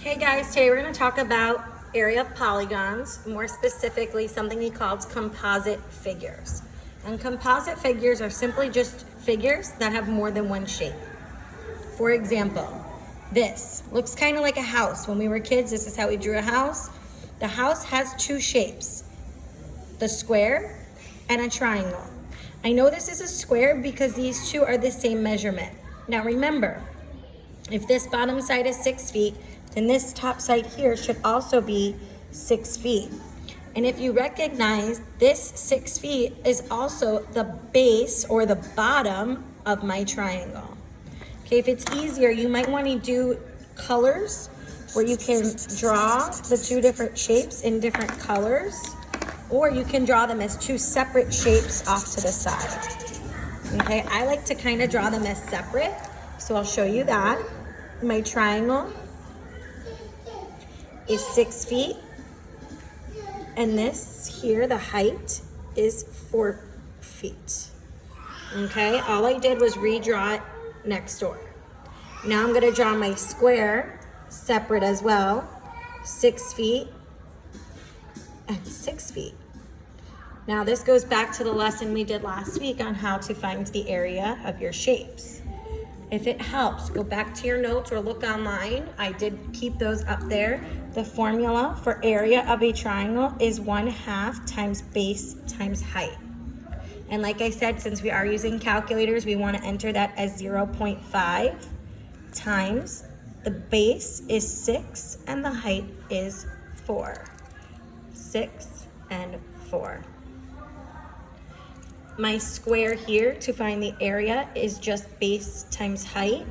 Hey guys, today we're going to talk about area of polygons, more specifically something we call composite figures. And composite figures are simply just figures that have more than one shape. For example, this looks kind of like a house. When we were kids, this is how we drew a house. The house has two shapes, the square and a triangle. I know this is a square because these two are the same measurement. Now remember, if this bottom side is 6 feet, then this top side here should also be 6 feet. And if you recognize this 6 feet is also the base or the bottom of my triangle. Okay, if it's easier, you might want to do colors where you can draw the two different shapes in different colors, or you can draw them as two separate shapes off to the side. Okay, I like to kind of draw them as separate, so I'll show you that. My triangle is 6 feet, and this here, the height, is 4 feet. Okay, all I did was redraw it next door. Now I'm gonna draw my square separate as well, 6 feet and 6 feet. Now this goes back to the lesson we did last week on how to find the area of your shapes. If it helps, go back to your notes or look online. I did keep those up there. The formula for area of a triangle is 1/2 times base times height. And like I said, since we are using calculators, we want to enter that as 0.5 times the base is 6 and the height is 4. 6 and 4. My square here to find the area is just base times height.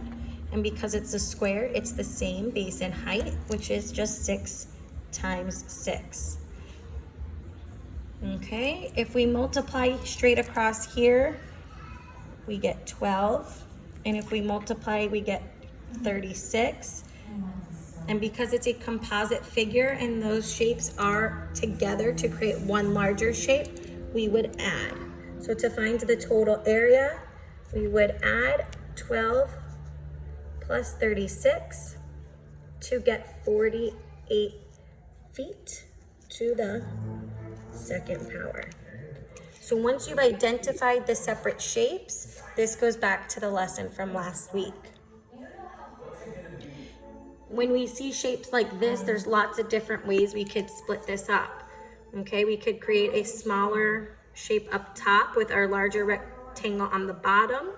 And because it's a square, it's the same base and height, which is just 6 times 6. Okay, if we multiply straight across here, we get 12. And if we multiply, we get 36. And because it's a composite figure and those shapes are together to create one larger shape, we would add. So to find the total area, we would add 12 plus 36 to get 48 feet to the second power. So once you've identified the separate shapes, this goes back to the lesson from last week. When we see shapes like this, there's lots of different ways we could split this up. Okay, we could create a smaller shape up top with our larger rectangle on the bottom,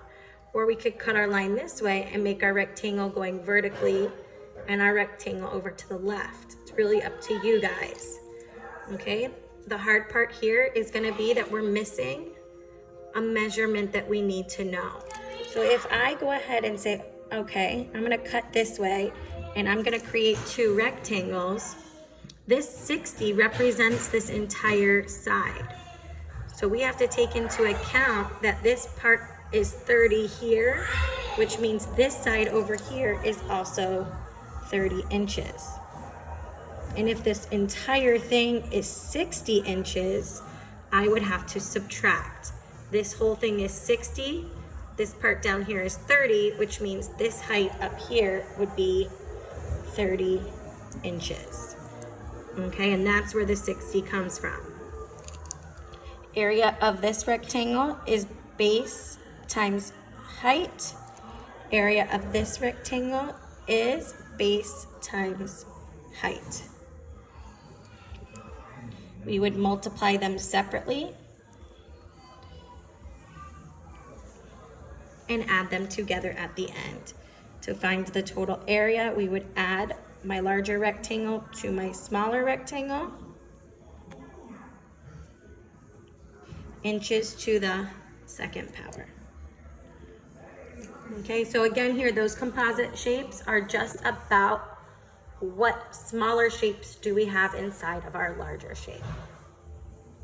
or we could cut our line this way and make our rectangle going vertically and our rectangle over to the left. It's really up to you guys. Okay, the hard part here is going to be that we're missing a measurement that we need to know. So if I go ahead and say, okay, I'm going to cut this way and I'm going to create two rectangles, this 60 represents this entire side. So we have to take into account that this part is 30 here, which means this side over here is also 30 inches. And if this entire thing is 60 inches, I would have to subtract. This whole thing is 60, this part down here is 30, which means this height up here would be 30 inches. Okay, and that's where the 60 comes from. Area of this rectangle is base times height. Area of this rectangle is base times height. We would multiply them separately and add them together at the end. To find the total area, we would add my larger rectangle to my smaller rectangle. Inches to the second power. Okay, so again here, those composite shapes are just about what smaller shapes do we have inside of our larger shape.